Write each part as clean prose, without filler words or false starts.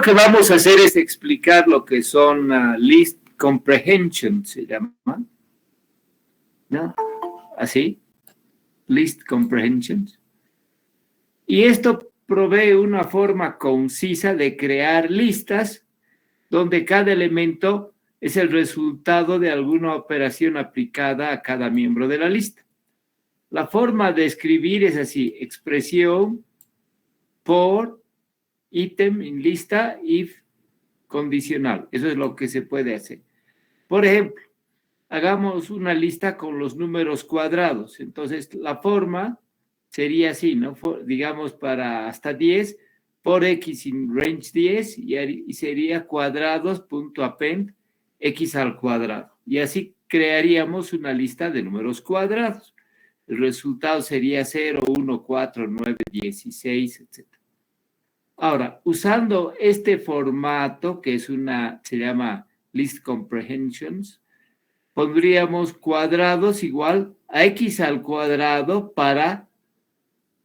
primero que vamos a hacer es explicar lo que son list comprehension, se llama, ¿no? Así, list comprehensions. Y esto provee una forma concisa de crear listas donde cada elemento es el resultado de alguna operación aplicada a cada miembro de la lista. La forma de escribir es así: expresión por ítem en lista if condicional. Eso es lo que se puede hacer. Por ejemplo, hagamos una lista con los números cuadrados. Entonces, la forma sería así, ¿no? Digamos, para hasta 10, por x in range 10, y sería cuadrados.append x al cuadrado. Y así crearíamos una lista de números cuadrados. El resultado sería 0, 1, 4, 9, 16, etc. Ahora, usando este formato, que es se llama list comprehensions, pondríamos cuadrados igual a x al cuadrado para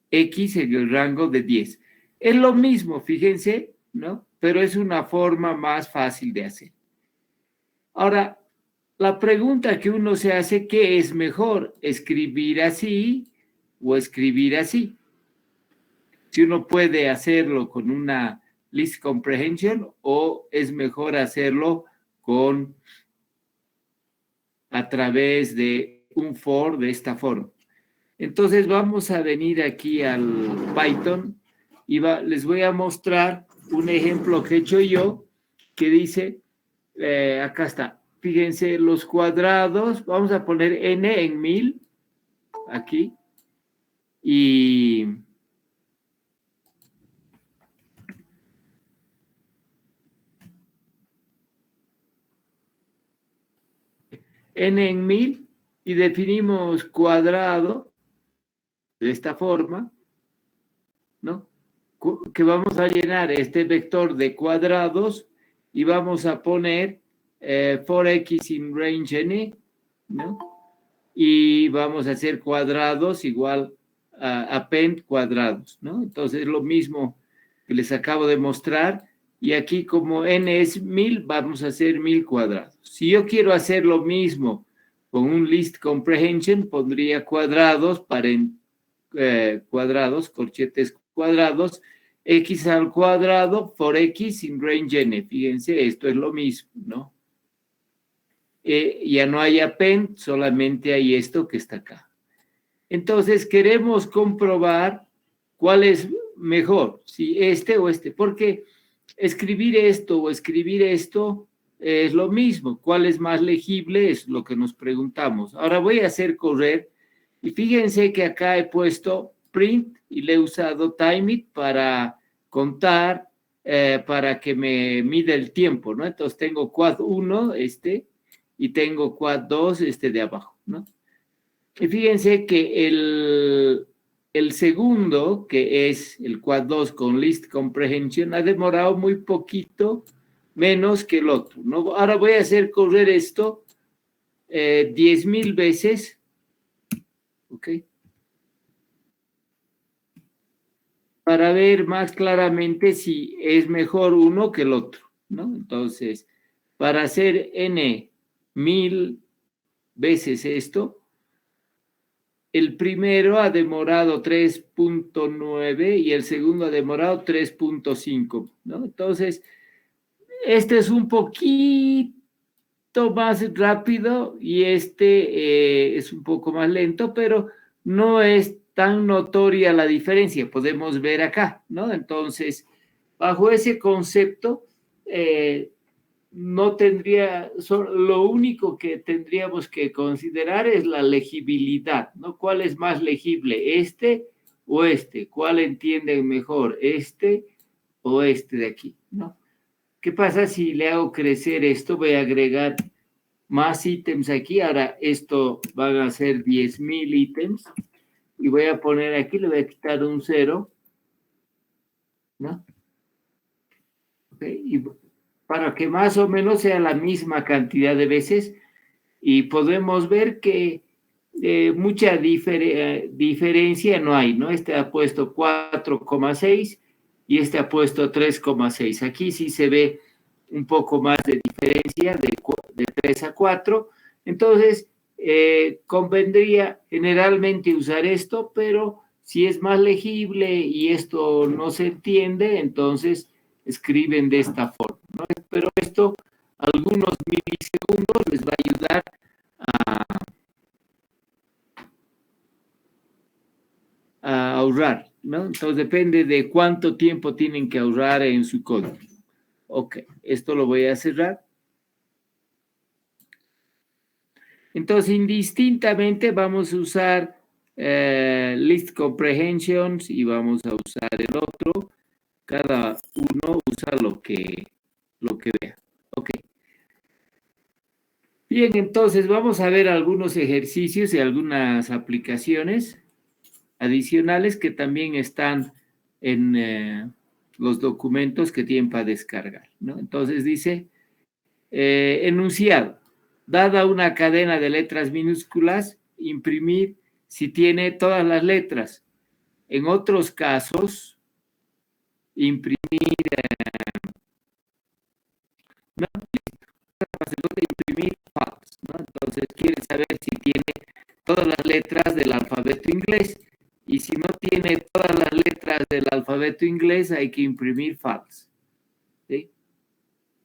x en el rango de 10. Es lo mismo, fíjense, ¿no? Pero es una forma más fácil de hacer. Ahora, la pregunta que uno se hace, ¿qué es mejor? ¿Escribir así o escribir así? Si uno puede hacerlo con una list comprehension o es mejor hacerlo a través de un for de esta forma. Entonces vamos a venir aquí al Python y les voy a mostrar un ejemplo que he hecho yo que dice, acá está, fíjense los cuadrados, vamos a poner n en 1000 aquí y n en 1000 y definimos cuadrado de esta forma, ¿no? Que vamos a llenar este vector de cuadrados y vamos a poner for x in range n, ¿no? Y vamos a hacer cuadrados igual a append cuadrados, ¿no? Entonces lo mismo que les acabo de mostrar, y aquí como n es 1000, vamos a hacer 1000 cuadrados. Si yo quiero hacer lo mismo con un list comprehension, pondría cuadrados para cuadrados, corchetes cuadrados, x al cuadrado for x in range n. Fíjense, esto es lo mismo, ¿no? Ya no hay append, solamente hay esto que está acá. Entonces, queremos comprobar cuál es mejor, si este o este, porque escribir esto o escribir esto es lo mismo. ¿Cuál es más legible? Es lo que nos preguntamos. Ahora voy a hacer correr, y fíjense que acá he puesto print y le he usado timeit para contar, para que me mida el tiempo, ¿no? Entonces tengo quad 1, y tengo quad 2, de abajo, ¿no? Y fíjense que el segundo, que es el quad 2 con list comprehension, ha demorado muy poquito menos que el otro, ¿no? Ahora voy a hacer correr esto 10,000 veces, ¿ok? Para ver más claramente si es mejor uno que el otro, ¿no? Entonces, para hacer n 1000 veces esto, el primero ha demorado 3.9 y el segundo ha demorado 3.5, ¿no? Entonces, este es un poquito más rápido y es un poco más lento, pero no es tan notoria la diferencia, podemos ver acá, ¿no? Entonces, bajo ese concepto, no tendría, lo único que tendríamos que considerar es la legibilidad, ¿no? ¿Cuál es más legible, este o este? ¿Cuál entienden mejor, este o este de aquí, ¿no? ¿Qué pasa si le hago crecer esto? Voy a agregar más ítems aquí. Ahora esto van a ser 10,000 ítems y voy a poner aquí, le voy a quitar un 0, ¿no? Okay. Y para que más o menos sea la misma cantidad de veces, y podemos ver que mucha diferencia no hay, ¿no? Este ha puesto 4,6 y este ha puesto 3,6. Aquí sí se ve un poco más de diferencia de 3 a 4. Entonces, convendría generalmente usar esto, pero si es más legible y esto no se entiende, entonces escriben de esta forma, ¿no? Pero esto, algunos milisegundos, les va a ayudar a ahorrar, ¿no? Entonces depende de cuánto tiempo tienen que ahorrar en su código. Ok, esto lo voy a cerrar. Entonces, indistintamente vamos a usar list comprehensions y vamos a usar el otro. Cada uno usa lo que vea. Ok. Bien, entonces vamos a ver algunos ejercicios y algunas aplicaciones adicionales que también están en los documentos que tienen para descargar, ¿no? Entonces dice, enunciado, dada una cadena de letras minúsculas, imprimir si tiene todas las letras. En otros casos, imprimir, no, imprimir false, ¿no? Entonces quiere saber si tiene todas las letras del alfabeto inglés. Y si no tiene todas las letras del alfabeto inglés, hay que imprimir false. ¿Sí?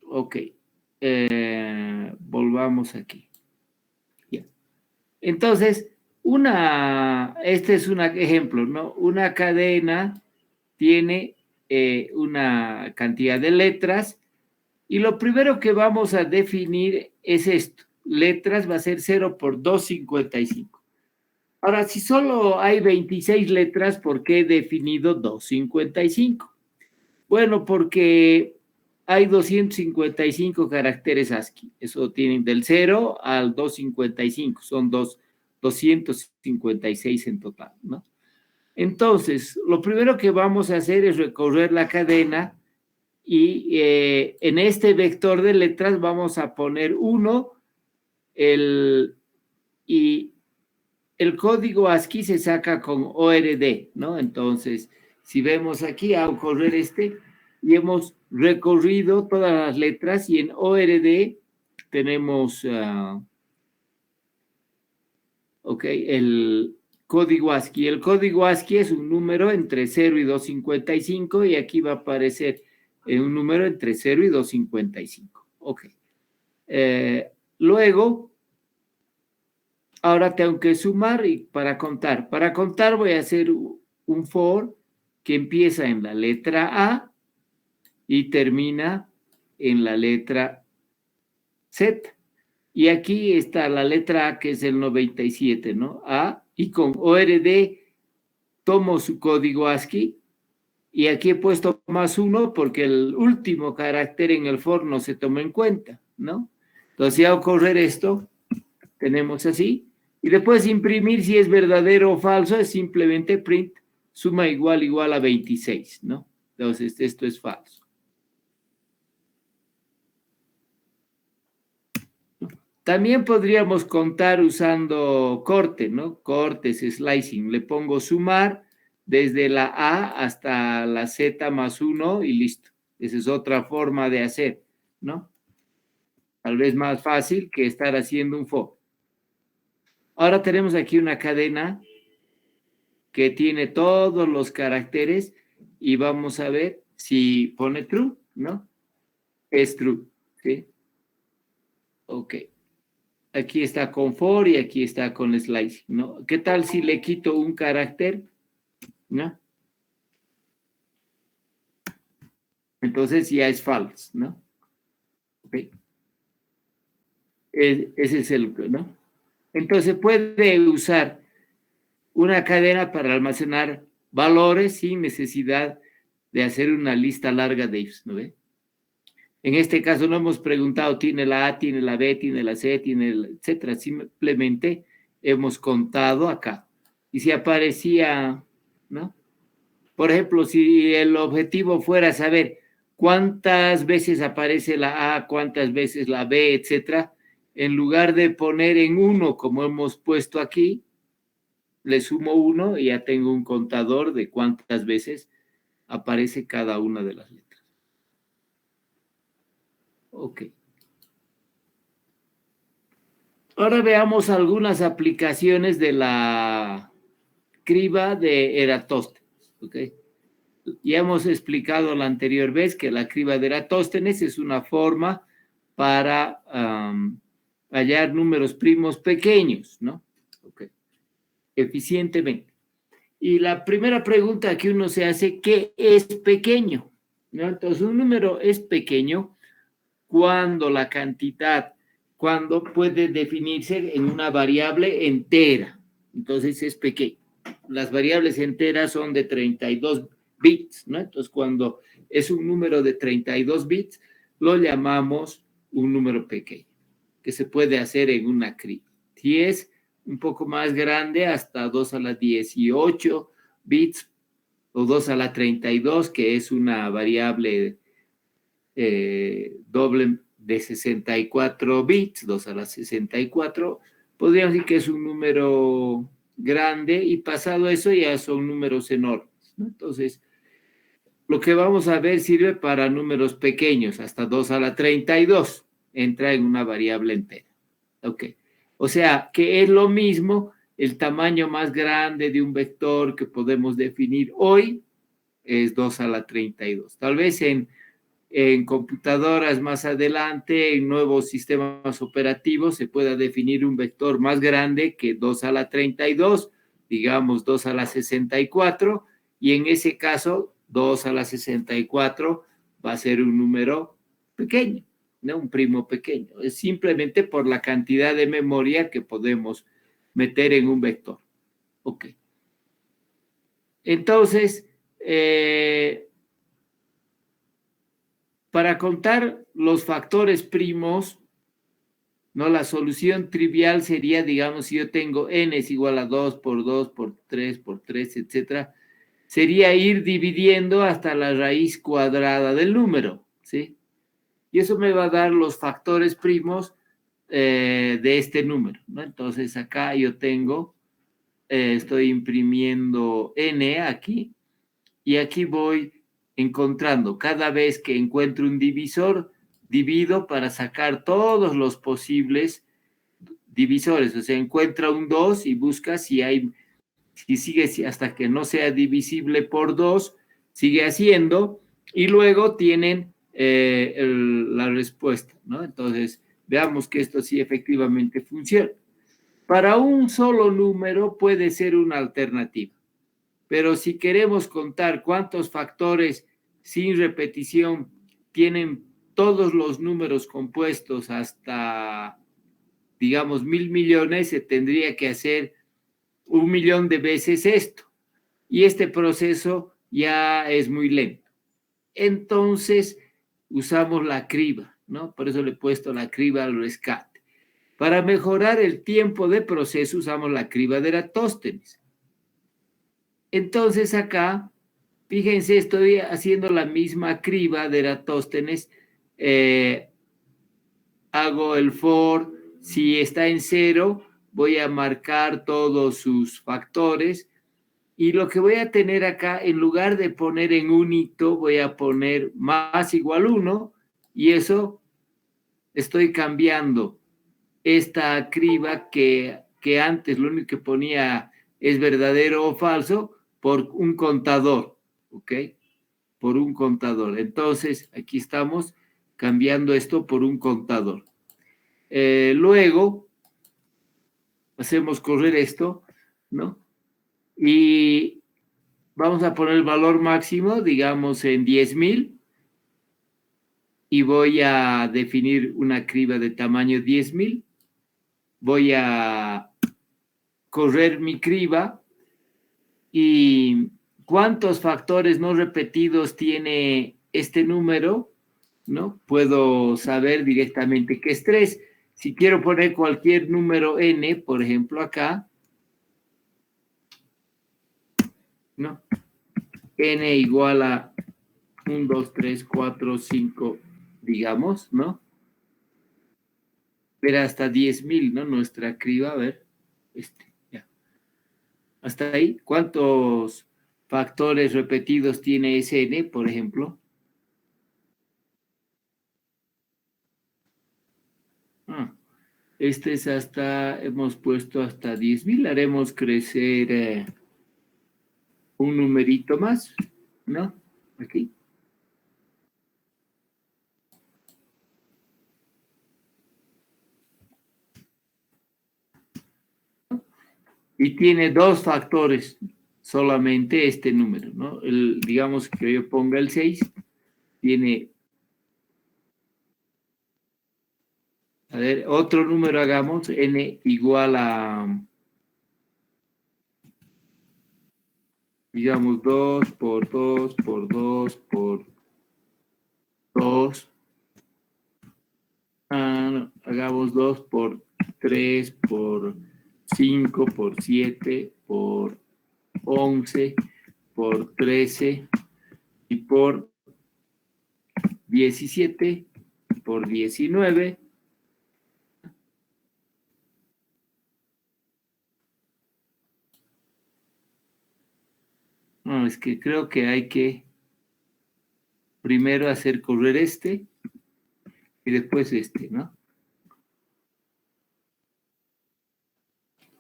Ok. Volvamos aquí. Ya. Entonces, este es un ejemplo, ¿no? Una cadena tiene una cantidad de letras y lo primero que vamos a definir es esto. Letras va a ser 0 por 255. Ahora, si solo hay 26 letras, ¿por qué he definido 255? Bueno, porque hay 255 caracteres ASCII. Eso tienen del 0 al 255. Son 256 en total, ¿no? Entonces, lo primero que vamos a hacer es recorrer la cadena y en este vector de letras vamos a poner 1 y el código ASCII se saca con ORD, ¿no? Entonces, si vemos aquí, a correr y hemos recorrido todas las letras y en ORD tenemos, el código ASCII. El código ASCII es un número entre 0 y 255 y aquí va a aparecer un número entre 0 y 255. Ok. Luego, ahora tengo que sumar y para contar. Para contar voy a hacer un for que empieza en la letra A y termina en la letra Z. Y aquí está la letra A, que es el 97, ¿no? A, y con ORD tomo su código ASCII y aquí he puesto +1 porque el último carácter en el for no se toma en cuenta, ¿no? Entonces, al correr esto, tenemos así. Y después imprimir si es verdadero o falso, es simplemente print suma igual a 26, ¿no? Entonces, esto es falso. También podríamos contar usando corte, ¿no? Cortes, slicing. Le pongo sumar desde la A hasta la Z +1 y listo. Esa es otra forma de hacer, ¿no? Tal vez más fácil que estar haciendo un for. Ahora tenemos aquí una cadena que tiene todos los caracteres y vamos a ver si pone true, ¿no? Es true, ¿sí? Ok. Aquí está con for y aquí está con slicing, ¿no? ¿Qué tal si le quito un carácter? ¿No? Entonces ya es false, ¿no? Ok. Ese es el, ¿no? Entonces puede usar una cadena para almacenar valores sin necesidad de hacer una lista larga de ifs, ¿no ve? En este caso no hemos preguntado, tiene la A, tiene la B, tiene la C, tiene el etcétera. Simplemente hemos contado acá. Y si aparecía, ¿no? Por ejemplo, si el objetivo fuera saber cuántas veces aparece la A, cuántas veces la B, etcétera, en lugar de poner en 1, como hemos puesto aquí, le sumo 1 y ya tengo un contador de cuántas veces aparece cada una de las letras. Ok. Ahora veamos algunas aplicaciones de la criba de Eratóstenes. ¿Ok? Ya hemos explicado la anterior vez que la criba de Eratóstenes es una forma para hallar números primos pequeños, ¿no? Ok. Eficientemente. Y la primera pregunta que uno se hace, ¿qué es pequeño? ¿No? Entonces, un número es pequeño cuando la cantidad, cuando puede definirse en una variable entera. Entonces, es pequeño. Las variables enteras son de 32 bits, ¿no? Entonces, cuando es un número de 32 bits, lo llamamos un número pequeño, que se puede hacer en una criba. Si es un poco más grande, hasta 2 a la 18 bits o 2 a la 32, que es una variable doble de 64 bits, 2 a la 64, podríamos decir que es un número grande, y pasado eso ya son números enormes, ¿no? Entonces, lo que vamos a ver sirve para números pequeños, hasta 2 a la 32, entra en una variable entera. Ok. O sea, que es lo mismo, el tamaño más grande de un vector que podemos definir hoy es 2 a la 32. Tal vez en computadoras más adelante, en nuevos sistemas operativos, se pueda definir un vector más grande que 2 a la 32, digamos 2 a la 64, y en ese caso 2 a la 64 va a ser un número pequeño, ¿no? Un primo pequeño. Es simplemente por la cantidad de memoria que podemos meter en un vector. Ok. Entonces, para contar los factores primos, ¿no? La solución trivial sería, digamos, si yo tengo n es igual a 2 por 2 por 3, etcétera, sería ir dividiendo hasta la raíz cuadrada del número, ¿sí? Y eso me va a dar los factores primos de este número, ¿no? Entonces acá yo tengo, estoy imprimiendo n aquí, y aquí voy encontrando, cada vez que encuentro un divisor, divido para sacar todos los posibles divisores. O sea, encuentra un 2 y busca si sigue hasta que no sea divisible por 2, sigue haciendo, y luego tienen la respuesta, ¿no? Entonces, veamos que esto sí efectivamente funciona. Para un solo número puede ser una alternativa, pero si queremos contar cuántos factores sin repetición tienen todos los números compuestos hasta, digamos, 1.000 millones, se tendría que hacer 1.000.000 de veces esto. Y este proceso ya es muy lento. Entonces, usamos la criba, ¿no? Por eso le he puesto la criba al rescate. Para mejorar el tiempo de proceso, usamos la criba de Eratóstenes. Entonces, acá, fíjense, estoy haciendo la misma criba de Eratóstenes. Hago el for, si está en 0, voy a marcar todos sus factores, y lo que voy a tener acá, en lugar de poner en un hito, voy a poner más igual 1, y eso estoy cambiando esta criba que antes lo único que ponía es verdadero o falso, por un contador, ¿ok? Por un contador. Entonces, aquí estamos cambiando esto por un contador. Luego, hacemos correr esto, ¿no? Y vamos a poner el valor máximo, digamos, en 10.000, y voy a definir una criba de tamaño 10.000. Voy a correr mi criba, y ¿cuántos factores no repetidos tiene este número? ¿No? Puedo saber directamente que es 3. Si quiero poner cualquier número n, por ejemplo, acá, ¿no? N igual a 1, 2, 3, 4, 5, digamos, ¿no? Pero hasta 10.000, ¿no? Nuestra criba, a ver, ya. Hasta ahí, ¿cuántos factores repetidos tiene Sn, por ejemplo? Este es hasta, hemos puesto hasta 10,000, haremos crecer un numerito más, ¿no? Aquí. Y tiene dos factores solamente este número, ¿no? Digamos que yo ponga el 6, tiene, a ver, otro número hagamos, n igual a, digamos, 2 por 2 por 2 por 2. No, hagamos 2 por 3 por 5 por 7 por 11 por 13 y por 17 por 19. No, es que creo que hay que primero hacer correr este y después este, ¿no?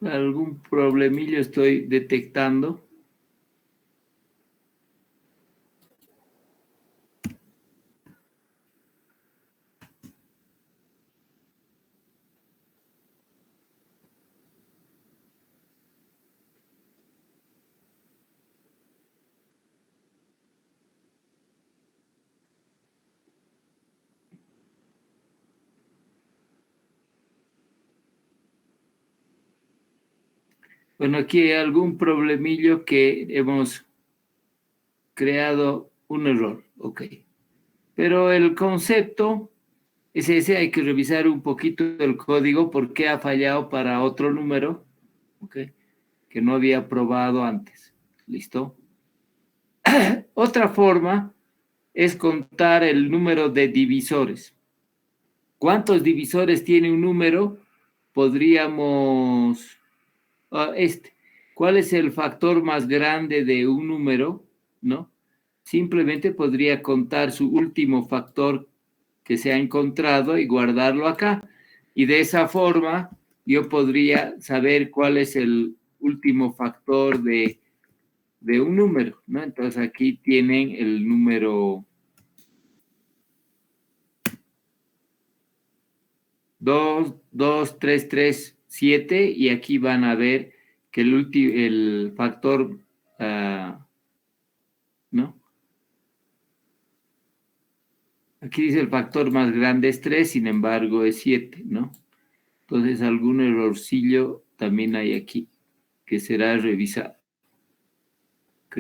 Algún problemillo estoy detectando. Bueno, aquí hay algún problemillo que hemos creado un error, ok. Pero el concepto es ese, hay que revisar un poquito el código porque ha fallado para otro número, ok, que no había probado antes. ¿Listo? Otra forma es contar el número de divisores. ¿Cuántos divisores tiene un número? Podríamos... ¿Cuál es el factor más grande de un número? ¿No? Simplemente podría contar su último factor que se ha encontrado y guardarlo acá. Y de esa forma yo podría saber cuál es el último factor de un número, ¿no? Entonces aquí tienen el número 2, 2, 3, 3, 7 y aquí van a ver que el factor, ¿no? Aquí dice el factor más grande es 3, sin embargo es 7, ¿no? Entonces algún errorcillo también hay aquí que será revisado. ¿Ok?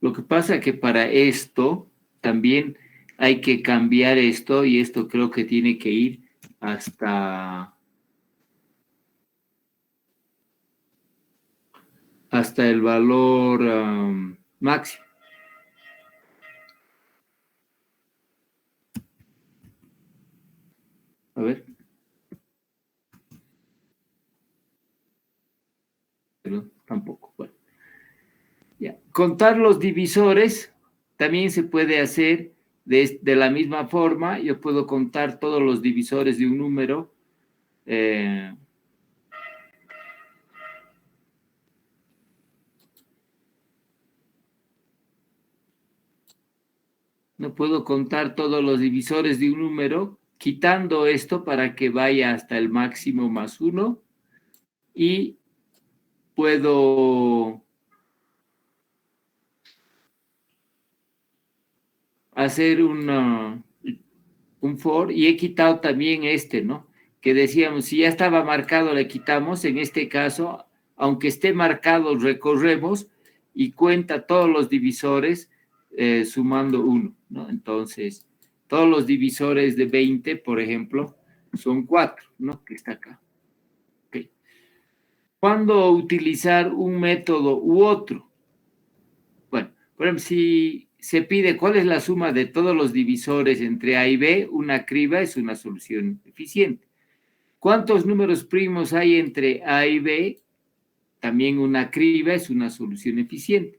Lo que pasa es que para esto también hay que cambiar esto y esto creo que tiene que ir hasta el valor máximo. A ver. Pero tampoco. Bueno. Ya. Contar los divisores también se puede hacer de la misma forma. Yo puedo contar todos los divisores de un número. No puedo contar todos los divisores de un número, quitando esto para que vaya hasta el máximo más 1 y puedo hacer un for y he quitado también este, ¿no? Que decíamos, si ya estaba marcado le quitamos, en este caso, aunque esté marcado, recorremos y cuenta todos los divisores sumando 1, ¿no? Entonces, todos los divisores de 20, por ejemplo, son 4, ¿no? Que está acá. Okay. ¿Cuándo utilizar un método u otro? Bueno, por ejemplo, se pide cuál es la suma de todos los divisores entre A y B, una criba es una solución eficiente. ¿Cuántos números primos hay entre A y B? También una criba es una solución eficiente.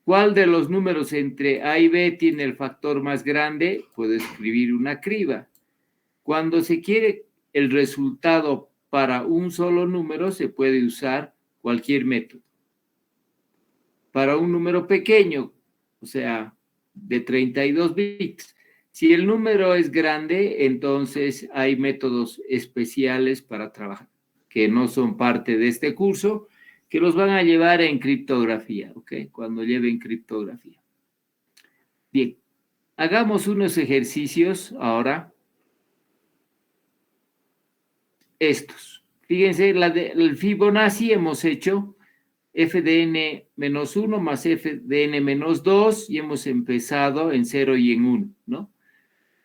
¿Cuál de los números entre A y B tiene el factor más grande? Puedo escribir una criba. Cuando se quiere el resultado para un solo número, se puede usar cualquier método. Para un número pequeño, o sea, de 32 bits, si el número es grande, entonces hay métodos especiales para trabajar, que no son parte de este curso, que los van a llevar en criptografía, ¿ok? Cuando lleven criptografía. Bien, hagamos unos ejercicios ahora. Estos. Fíjense, el Fibonacci hemos hecho f de n menos 1 más f de n menos 2 y hemos empezado en 0 y en 1, ¿no?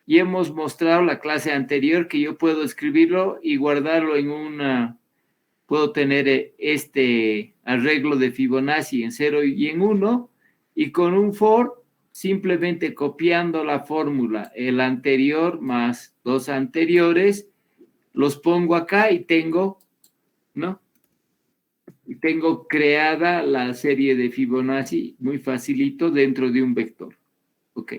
Y hemos mostrado la clase anterior que yo puedo escribirlo y guardarlo en una... Puedo tener este arreglo de Fibonacci en 0 y en 1 y con un for, simplemente copiando la fórmula, el anterior más dos anteriores, los pongo acá y tengo, ¿no? Y tengo creada la serie de Fibonacci muy facilito dentro de un vector. Ok.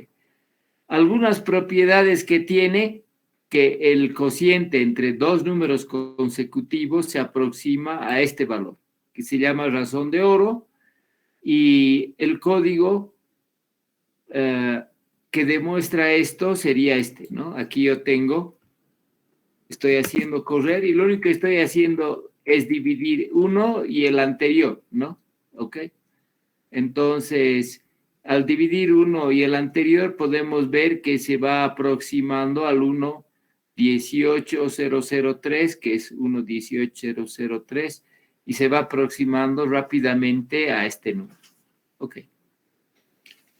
Algunas propiedades que tiene, que el cociente entre dos números consecutivos se aproxima a este valor, que se llama razón de oro, y el código que demuestra esto sería este, ¿no? Aquí yo tengo, estoy haciendo correr y lo único que estoy haciendo es dividir uno y el anterior, ¿no? ¿Ok? Entonces, al dividir uno y el anterior, podemos ver que se va aproximando al 1.18003, que es 1.18003, y se va aproximando rápidamente a este número. Ok.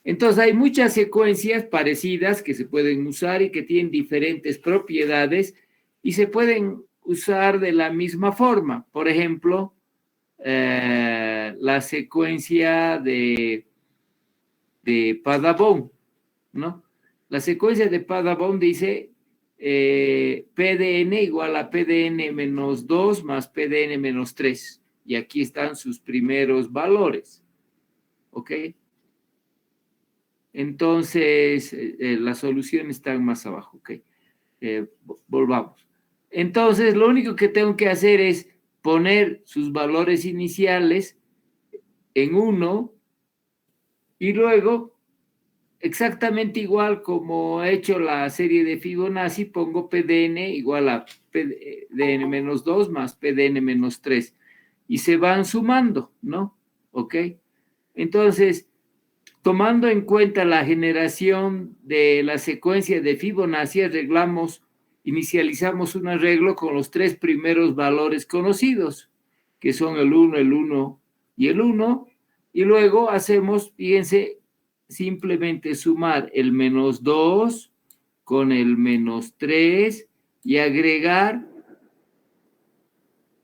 Entonces, hay muchas secuencias parecidas que se pueden usar y que tienen diferentes propiedades y se pueden usar de la misma forma. Por ejemplo, la secuencia de Padabón, ¿no? La secuencia de Padabón dice PDN igual a PDN menos 2 más PDN menos 3. Y aquí están sus primeros valores. ¿Ok? Entonces, las soluciones están más abajo. ¿Ok? Volvamos. Entonces, lo único que tengo que hacer es poner sus valores iniciales en 1 y luego, exactamente igual como he hecho la serie de Fibonacci, pongo PDN igual a PDN menos 2 más PDN menos 3 y se van sumando, ¿no? ¿Ok? Entonces, tomando en cuenta la generación de la secuencia de Fibonacci, inicializamos un arreglo con los tres primeros valores conocidos, que son el 1 y el 1, y luego hacemos, fíjense, simplemente sumar el menos 2 con el menos 3 y agregar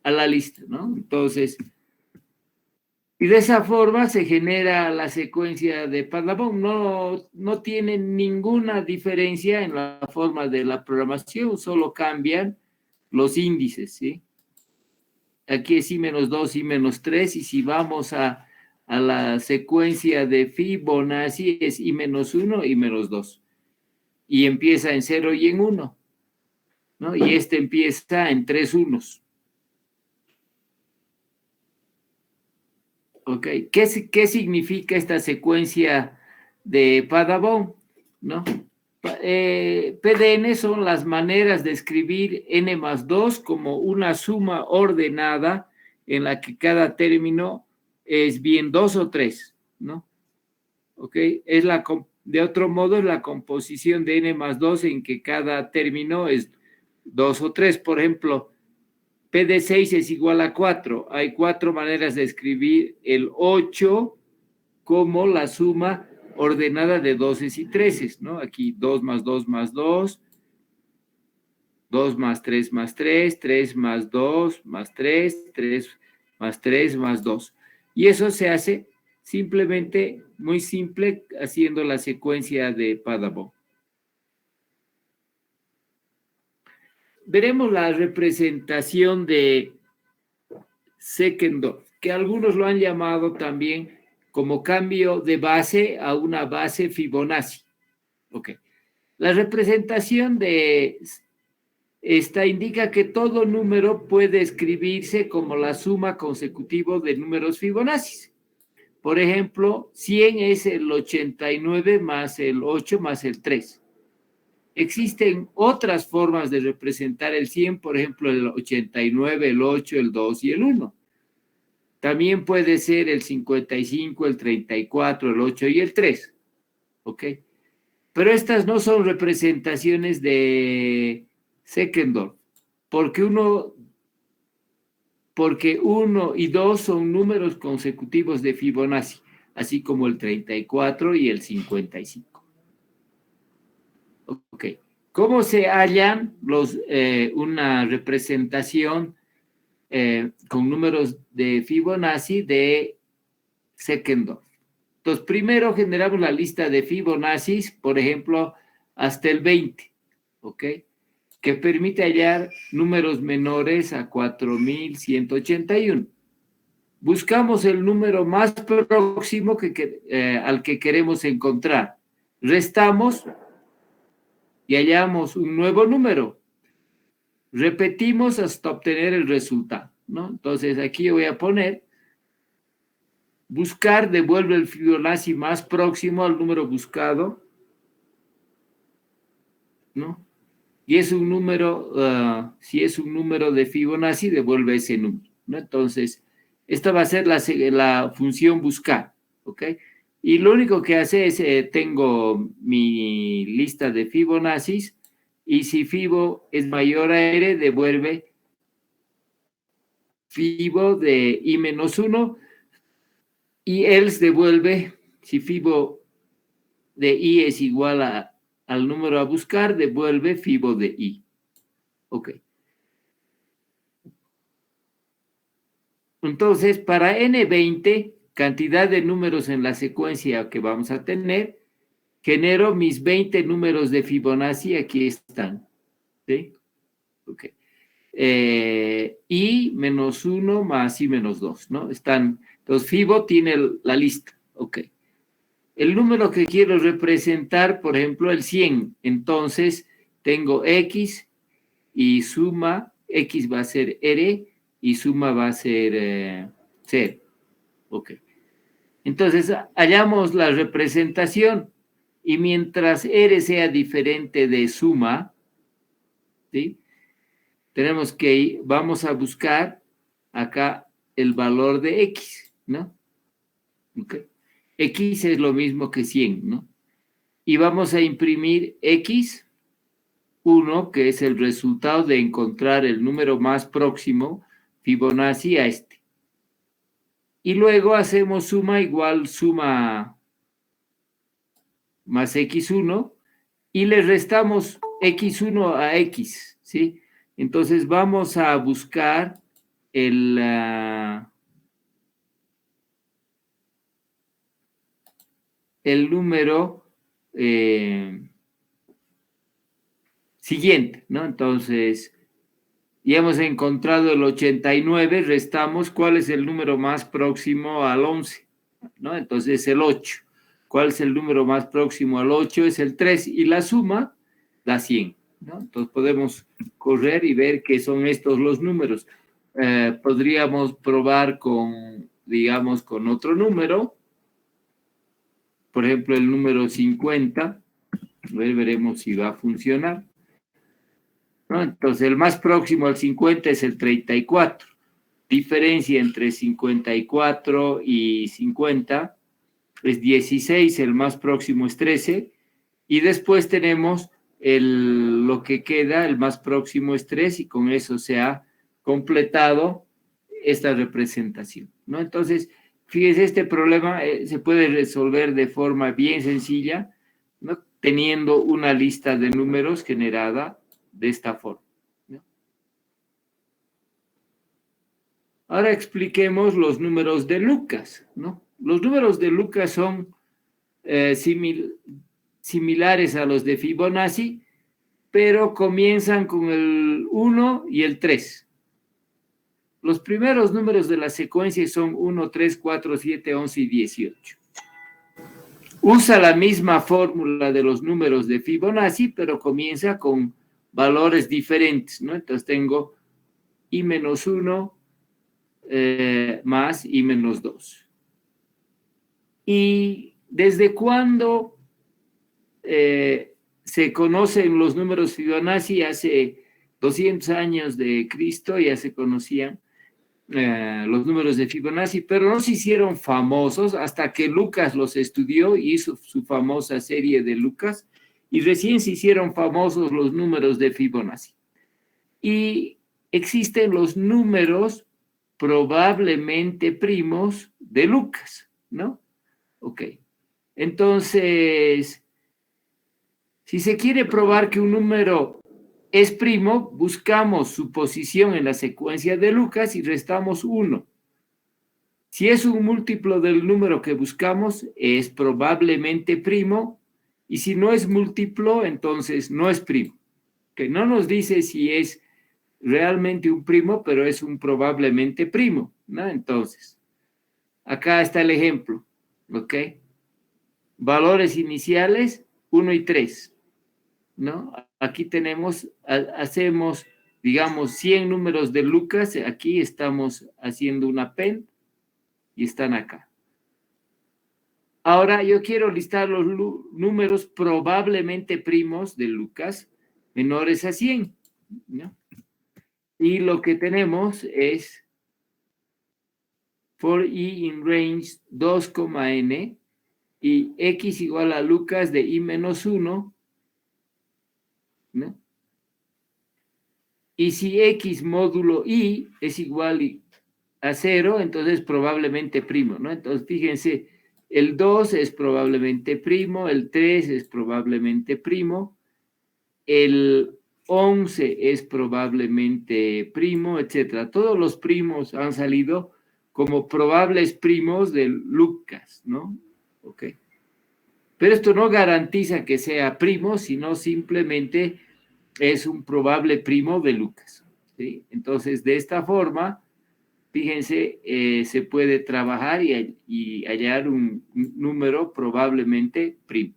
a la lista, ¿no? Entonces, y de esa forma se genera la secuencia de Padabón. No tiene ninguna diferencia en la forma de la programación, solo cambian los índices, ¿sí? Aquí es I menos 2, I menos 3, y si vamos a la secuencia de Fibonacci es I menos 1, I menos 2. Y empieza en 0 y en 1, ¿no? Y este empieza en 3 unos. Ok, ¿qué significa esta secuencia de Padabón? ¿No? PDN son las maneras de escribir n más 2 como una suma ordenada en la que cada término es bien 2 o 3, ¿no? Ok, de otro modo es la composición de n más 2 en que cada término es 2 o 3. Por ejemplo, P de 6 es igual a 4. Hay 4 maneras de escribir el 8 como la suma ordenada de 12 y 13, ¿no? Aquí 2 más 2 más 2, 2 más 3 más 3, 3 más 2 más 3, 3 más 3 más 2. Y eso se hace simplemente, muy simple, haciendo la secuencia de Paderborn. Veremos la representación de Seckendorf, que algunos lo han llamado también como cambio de base a una base Fibonacci. Ok. La representación de esta indica que todo número puede escribirse como la suma consecutiva de números Fibonacci. Por ejemplo, 100 es el 89 más el 8 más el 3. Existen otras formas de representar el 100, por ejemplo, el 89, el 8, el 2 y el 1. También puede ser el 55, el 34, el 8 y el 3. ¿Ok? Pero estas no son representaciones de Seckendorf, porque 1 y 2 son números consecutivos de Fibonacci, así como el 34 y el 55. Ok. ¿Cómo se hallan una representación con números de Fibonacci de Seckendorf? Entonces, primero generamos la lista de Fibonacci, por ejemplo, hasta el 20, ¿ok? Que permite hallar números menores a 4181. Buscamos el número más próximo al que queremos encontrar. Restamos y hallamos un nuevo número. Repetimos hasta obtener el resultado, ¿no? Entonces, aquí voy a poner, buscar devuelve el Fibonacci más próximo al número buscado, ¿no? Y es un número, si es un número de Fibonacci, devuelve ese número, ¿no? Entonces, esta va a ser la función buscar, ¿ok? Y lo único que hace es, tengo mi lista de Fibonacci, y si Fibo es mayor a R, devuelve Fibo de I menos 1, y else devuelve, si Fibo de I es igual al número a buscar, devuelve Fibo de I. Ok. Entonces, para N20, cantidad de números en la secuencia que vamos a tener, genero mis 20 números de Fibonacci, aquí están. ¿Sí? Ok. I menos 1 más I menos 2, ¿no? Están, entonces Fibo tiene la lista. Ok. El número que quiero representar, por ejemplo, el 100. Entonces, tengo X y suma, X va a ser R y suma va a ser 0. Ok. Entonces, hallamos la representación y mientras R sea diferente de suma, ¿sí? Tenemos que vamos a buscar acá el valor de X, ¿no? Ok. X es lo mismo que 100, ¿no? Y vamos a imprimir X1, que es el resultado de encontrar el número más próximo Fibonacci a este. Y luego hacemos suma igual suma más X1 y le restamos X1 a X, ¿sí? Entonces vamos a buscar el número siguiente, ¿no? Entonces, ya hemos encontrado el 89, restamos cuál es el número más próximo al 11, ¿no? Entonces, el 8. ¿Cuál es el número más próximo al 8? Es el 3, y la suma da 100, ¿no? Entonces, podemos correr y ver que son estos los números. Podríamos probar con, digamos, con otro número, por ejemplo, el número 50, veremos si va a funcionar, ¿no? Entonces, el más próximo al 50 es el 34. Diferencia entre 54 y 50 es 16, el más próximo es 13, y después tenemos lo que queda, el más próximo es 3, y con eso se ha completado esta representación, ¿no? Entonces, fíjense, este problema se puede resolver de forma bien sencilla, ¿no? Teniendo una lista de números generada de esta forma, ¿no? Ahora expliquemos los números de Lucas, ¿no? Los números de Lucas son similares a los de Fibonacci, pero comienzan con el 1 y el 3. Los primeros números de la secuencia son 1, 3, 4, 7, 11 y 18. Usa la misma fórmula de los números de Fibonacci, pero comienza con valores diferentes, ¿no? Entonces tengo i-1 más i-2. ¿Y desde cuándo se conocen los números Fibonacci? Hace 200 años de Cristo ya se conocían los números de Fibonacci, pero no se hicieron famosos hasta que Lucas los estudió y hizo su famosa serie de Lucas, y recién se hicieron famosos los números de Fibonacci. Y existen los números probablemente primos de Lucas, ¿no? Ok. Entonces, si se quiere probar que un número es primo, buscamos su posición en la secuencia de Lucas y restamos 1. Si es un múltiplo del número que buscamos, es probablemente primo, y si no es múltiplo, entonces no es primo. Que no nos dice si es realmente un primo, pero es un probablemente primo, ¿no? Entonces, acá está el ejemplo, ¿ok? Valores iniciales, 1 y 3. ¿No? Aquí tenemos, hacemos, digamos, 100 números de Lucas, aquí estamos haciendo una pen y están acá. Ahora yo quiero listar los números probablemente primos de Lucas menores a 100, ¿no? Y lo que tenemos es for i in range 2,n y x igual a Lucas de i-1, ¿no? Y si x módulo i es igual a 0, entonces probablemente primo, ¿no? Entonces, fíjense, el 2 es probablemente primo, el 3 es probablemente primo, el 11 es probablemente primo, etcétera. Todos los primos han salido como probables primos de Lucas, ¿no? Ok. Pero esto no garantiza que sea primo, sino simplemente es un probable primo de Lucas, ¿sí? Entonces, de esta forma, fíjense, se puede trabajar y hallar un número probablemente primo.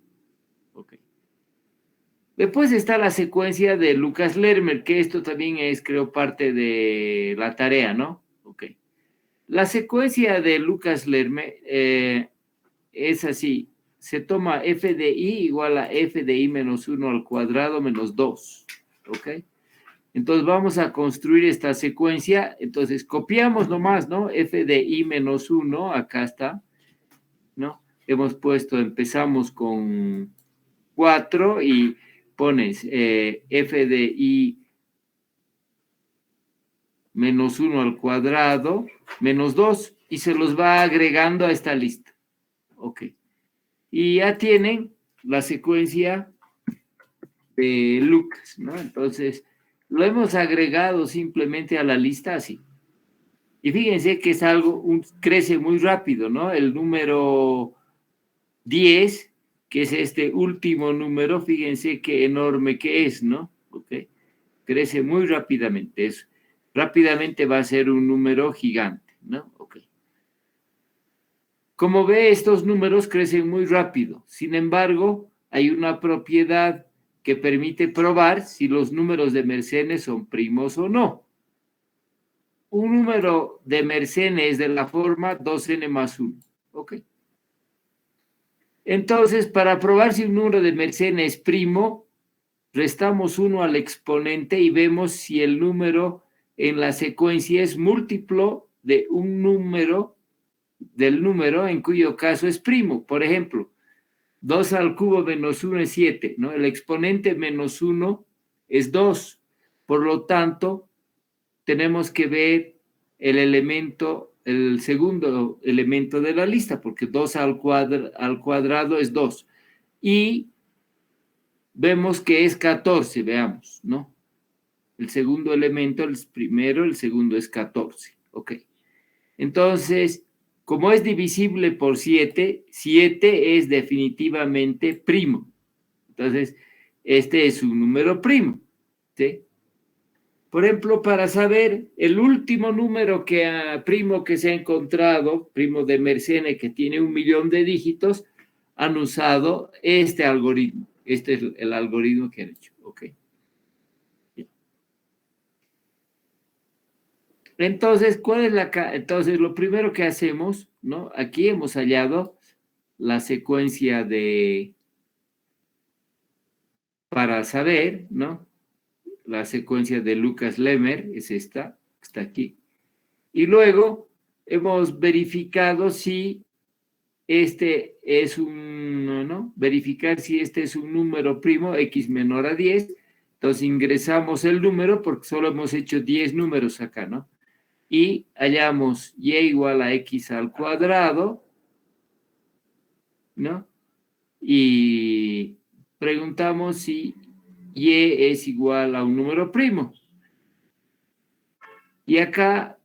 Okay. Después está la secuencia de Lucas-Lerner, que esto también es, creo, parte de la tarea, ¿no? Ok. La secuencia de Lucas-Lerner es así. Se toma f de i igual a f de i menos 1 al cuadrado menos 2. ¿Ok? Entonces vamos a construir esta secuencia. Entonces copiamos nomás, ¿no? F de i menos 1, acá está, ¿no? Hemos puesto, empezamos con 4 y pones f de i menos 1 al cuadrado menos 2 y se los va agregando a esta lista. Ok. Y ya tienen la secuencia de Lucas, ¿no? Entonces, lo hemos agregado simplemente a la lista así. Y fíjense que es algo, crece muy rápido, ¿no? El número 10, que es este último número, fíjense qué enorme que es, ¿no? Ok. Crece muy rápidamente. Rápidamente va a ser un número gigante, ¿no? Ok. Como ve, estos números crecen muy rápido. Sin embargo, hay una propiedad que permite probar si los números de Mersenne son primos o no. Un número de Mersenne es de la forma 2n más 1. ¿Ok? Entonces, para probar si un número de Mersenne es primo, restamos 1 al exponente y vemos si el número en la secuencia es múltiplo de un número, del número en cuyo caso es primo. Por ejemplo, 2 al cubo menos 1 es 7, ¿no? El exponente menos 1 es 2. Por lo tanto, tenemos que ver el segundo elemento de la lista, porque 2 al cuadrado es 2. Y vemos que es 14, veamos, ¿no? El segundo elemento, el primero, el segundo es 14. Ok. Entonces, como es divisible por 7, 7 es definitivamente primo. Entonces, este es un número primo, ¿sí? Por ejemplo, para saber el último número primo que se ha encontrado, primo de Mersenne, que tiene 1.000.000 de dígitos, han usado este algoritmo. Este es el algoritmo que han hecho, ¿ok? Entonces, entonces, lo primero que hacemos, ¿no? Aquí hemos hallado la secuencia para saber, ¿no? La secuencia de Lucas Lemmer es esta, está aquí. Y luego hemos verificado si este es ¿no? Verificar si este es un número primo, x menor a 10. Entonces ingresamos el número porque solo hemos hecho 10 números acá, ¿no? Y hallamos y igual a x al cuadrado, ¿no? Y preguntamos si y es igual a un número primo. Y acá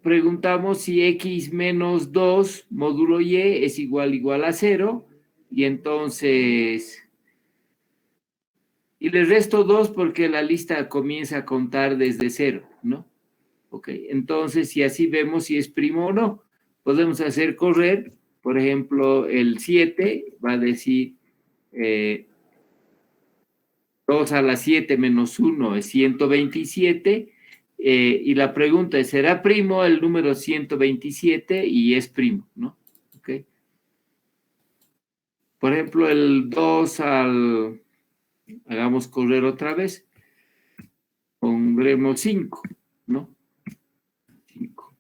preguntamos si x menos 2 módulo y es igual a 0. Y entonces... Y le resto 2 porque la lista comienza a contar desde 0, ¿no? Ok, entonces si así vemos si es primo o no, podemos hacer correr, por ejemplo, el 7 va a decir 2 a la 7 menos 1 es 127, y la pregunta es, ¿será primo el número 127? Y es primo, ¿no? Ok. Por ejemplo, el 2 hagamos correr otra vez, pondremos 5, ¿no? 5.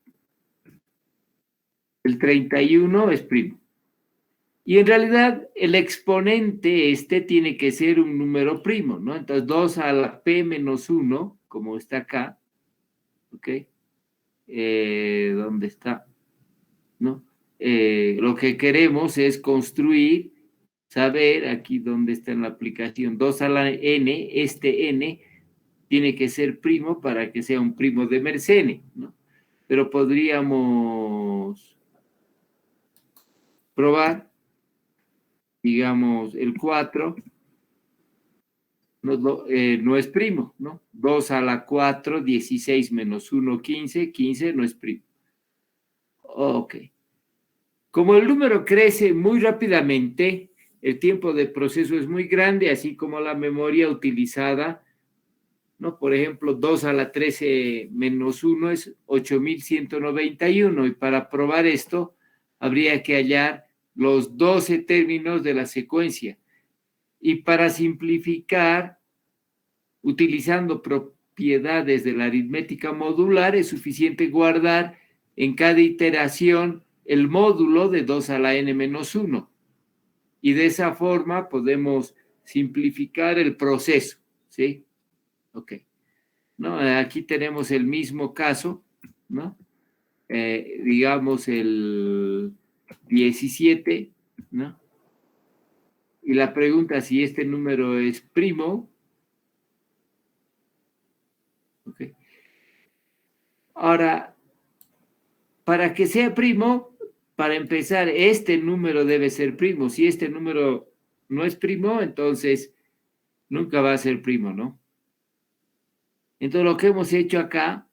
El 31 es primo. Y en realidad el exponente tiene que ser un número primo, ¿no? Entonces 2 a la p menos 1, como está acá, ¿ok? ¿Dónde está? ¿No? Lo que queremos es construir, saber aquí dónde está en la aplicación, 2 a la n, este n tiene que ser primo para que sea un primo de Mersenne, ¿no? Pero podríamos probar, digamos, el 4 no es primo, ¿no? 2 a la 4, 16 menos 1, 15, 15 no es primo. Ok. Como el número crece muy rápidamente, el tiempo de proceso es muy grande, así como la memoria utilizada, ¿no? Por ejemplo, 2 a la 13 menos 1 es 8.191, y para probar esto habría que hallar los 12 términos de la secuencia. Y para simplificar, utilizando propiedades de la aritmética modular, es suficiente guardar en cada iteración el módulo de 2 a la n menos 1. Y de esa forma podemos simplificar el proceso, ¿sí? Ok. ¿No? Aquí tenemos el mismo caso, ¿no? Digamos el 17, ¿no? Y la pregunta si este número es primo. Ok. Ahora, para que sea primo, para empezar, este número debe ser primo. Si este número no es primo, entonces nunca va a ser primo, ¿no? Entonces, lo que hemos hecho acá,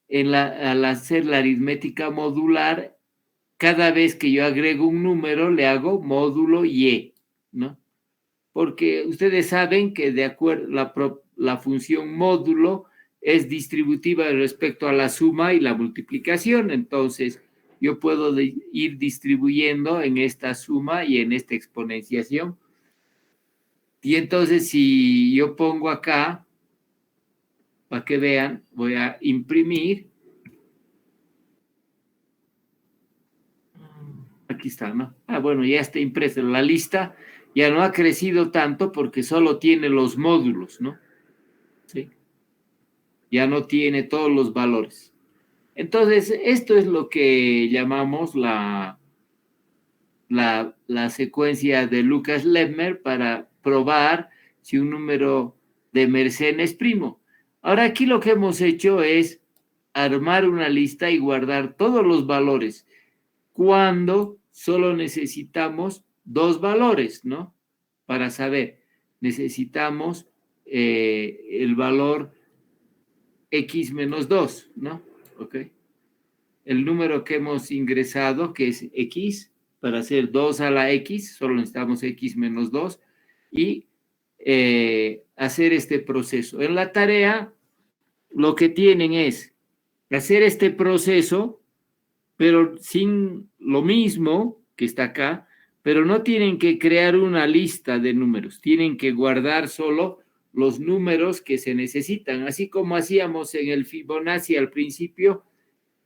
al hacer la aritmética modular, cada vez que yo agrego un número, le hago módulo y, ¿no? Porque ustedes saben que de acuerdo la función módulo es distributiva respecto a la suma y la multiplicación. Entonces, yo puedo ir distribuyendo en esta suma y en esta exponenciación. Y entonces, si yo pongo acá, para que vean, voy a imprimir. Aquí está, ¿no? Bueno, ya está impresa la lista. Ya no ha crecido tanto porque solo tiene los módulos, ¿no? Sí. Ya no tiene todos los valores. Entonces, esto es lo que llamamos la secuencia de Lucas-Lehmer para probar si un número de Mersenne es primo. Ahora, aquí lo que hemos hecho es armar una lista y guardar todos los valores cuando solo necesitamos 2 valores, ¿no? Para saber, necesitamos el valor x menos 2, ¿no? ¿Ok? El número que hemos ingresado, que es x, para hacer 2 a la x, solo necesitamos x menos 2, y hacer este proceso. En la tarea, lo que tienen es hacer este proceso, pero sin lo mismo que está acá, pero no tienen que crear una lista de números, tienen que guardar solo los números que se necesitan, así como hacíamos en el Fibonacci al principio,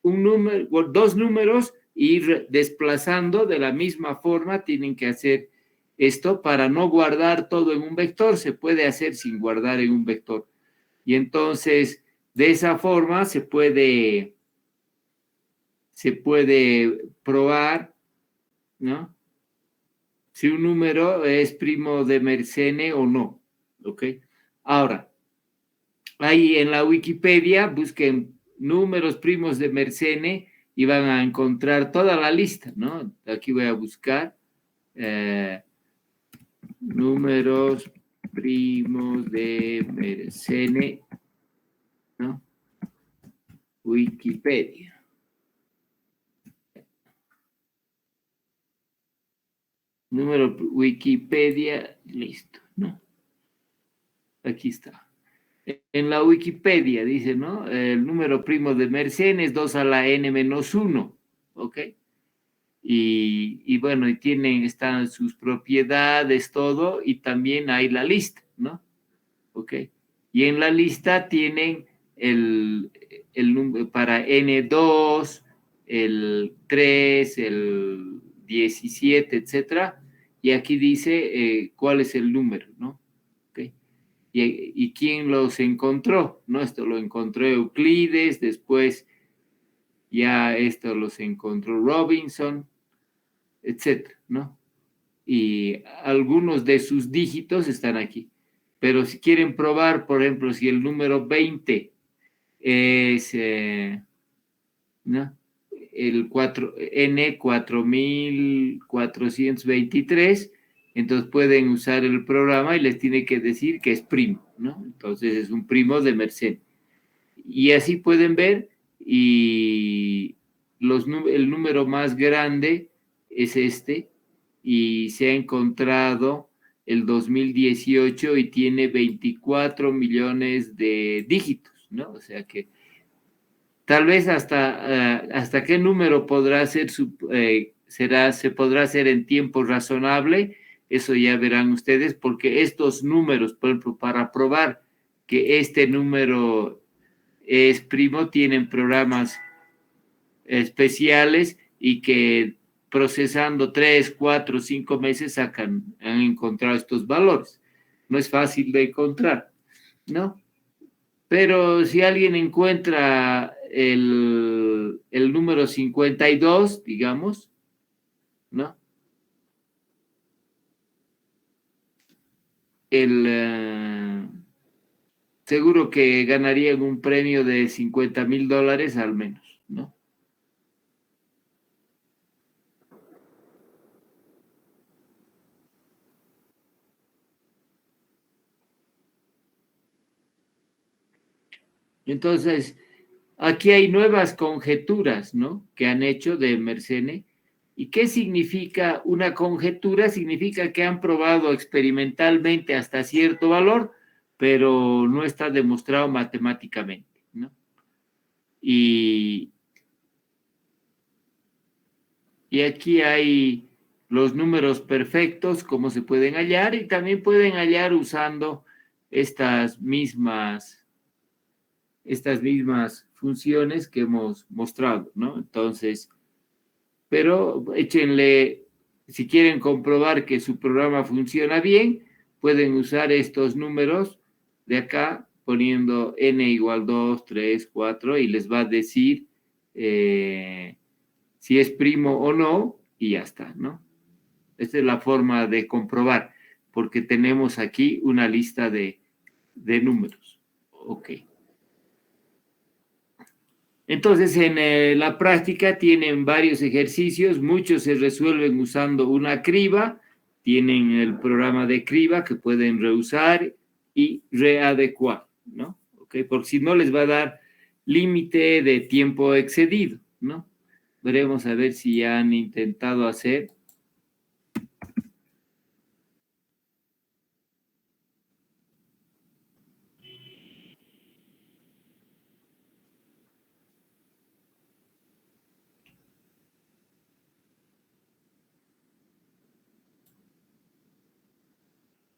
un número, 2 números, ir desplazando de la misma forma, tienen que hacer esto para no guardar todo en un vector, se puede hacer sin guardar en un vector. Y entonces, de esa forma se puede probar, ¿no? Si un número es primo de Mersenne o no, ¿ok? Ahora, ahí en la Wikipedia busquen números primos de Mersenne y van a encontrar toda la lista, ¿no? Aquí voy a buscar números primos de Mersenne, ¿no? Wikipedia. Número Wikipedia, listo, ¿no? Aquí está. En la Wikipedia dice, ¿no? El número primo de Mersenne es 2 a la n menos 1, ¿ok? Y bueno, y están sus propiedades, todo, y también hay la lista, ¿no? ¿Ok? Y en la lista tienen el número para N2, el 3, el 17, etcétera, y aquí dice cuál es el número, ¿no? ¿Ok? Y quién los encontró, ¿no? Esto lo encontró Euclides, después ya esto los encontró Robinson, etcétera, ¿no? Y algunos de sus dígitos están aquí. Pero si quieren probar, por ejemplo, si el número 20 es, ¿no? El N4423, entonces pueden usar el programa y les tiene que decir que es primo, ¿no? Entonces es un primo de Mersenne. Y así pueden ver, y el número más grande es este, y se ha encontrado el 2018 y tiene 24 millones de dígitos, ¿no? O sea que tal vez hasta qué número podrá ser se podrá hacer en tiempo razonable, eso ya verán ustedes, porque estos números, por ejemplo, para probar que este número es primo, tienen programas especiales y que procesando 3, 4, 5 meses han encontrado estos valores. No es fácil de encontrar, ¿no? Pero si alguien encuentra el número 52, digamos, ¿no? Seguro que ganarían un premio de $50,000 al menos, ¿no? Entonces, aquí hay nuevas conjeturas, ¿no? Que han hecho de Mersenne. ¿Y qué significa una conjetura? Significa que han probado experimentalmente hasta cierto valor, pero no está demostrado matemáticamente, ¿no? Y aquí hay los números perfectos, cómo se pueden hallar, y también pueden hallar usando estas mismas funciones que hemos mostrado, ¿no? Entonces, pero échenle, si quieren comprobar que su programa funciona bien, pueden usar estos números de acá, poniendo n igual 2, 3, 4, y les va a decir si es primo o no, y ya está, ¿no? Esta es la forma de comprobar, porque tenemos aquí una lista de números. Ok. Entonces, en la práctica tienen varios ejercicios, muchos se resuelven usando una criba, tienen el programa de criba que pueden reusar y readecuar, ¿no? ¿Ok? Porque si no les va a dar límite de tiempo excedido, ¿no? Veremos a ver si ya han intentado hacer.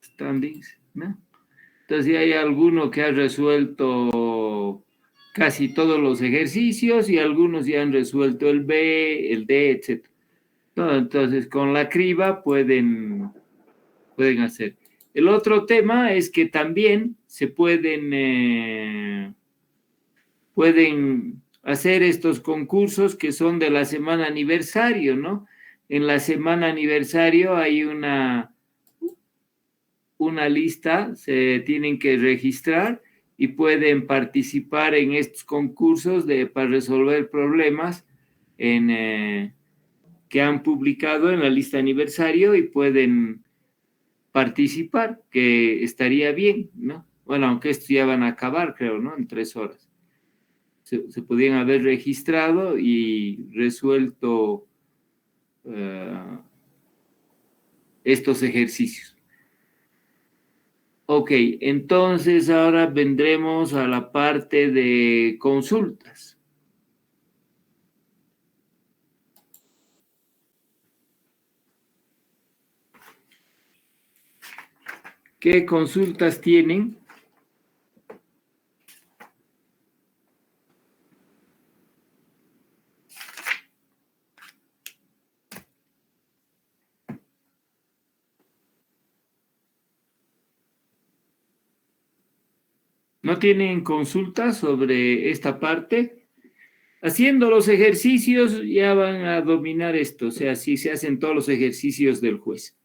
Standings, ¿no? Entonces, ya hay alguno que ha resuelto casi todos los ejercicios y algunos ya han resuelto el B, el D, etc. Entonces, con la criba pueden hacer. El otro tema es que también se pueden hacer estos concursos que son de la semana aniversario, ¿no? En la semana aniversario hay una lista, se tienen que registrar y pueden participar en estos concursos para resolver problemas que han publicado en la lista aniversario y pueden participar, que estaría bien, ¿no? Bueno, aunque estos ya van a acabar, creo, ¿no? En 3 horas. Se podían haber registrado y resuelto estos ejercicios. Ok, entonces ahora vendremos a la parte de consultas. ¿Qué consultas tienen? ¿No tienen consultas sobre esta parte? Haciendo los ejercicios ya van a dominar esto, o sea, si se hacen todos los ejercicios del juez.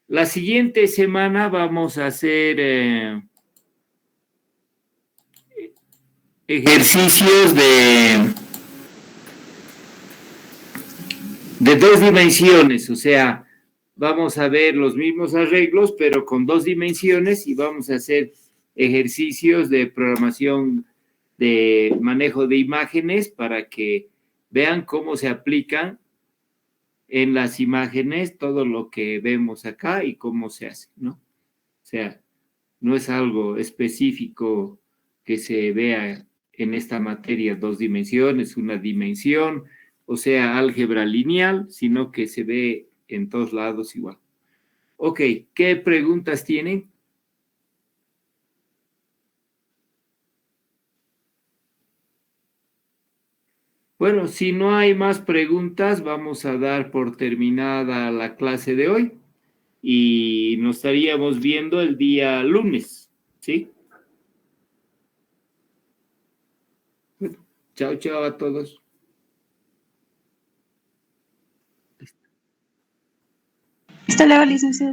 La siguiente semana vamos a hacer ejercicios de 2 dimensiones, o sea, vamos a ver los mismos arreglos, pero con 2 dimensiones y vamos a hacer ejercicios de programación de manejo de imágenes para que vean cómo se aplican en las imágenes todo lo que vemos acá y cómo se hace, ¿no? O sea, no es algo específico que se vea en esta materia 2 dimensiones, una dimensión, o sea, álgebra lineal, sino que se ve en todos lados igual. Ok, ¿qué preguntas tienen? Bueno, si no hay más preguntas, vamos a dar por terminada la clase de hoy y nos estaríamos viendo el día lunes, ¿sí? Chao, chao a todos. Hasta luego, licenciado.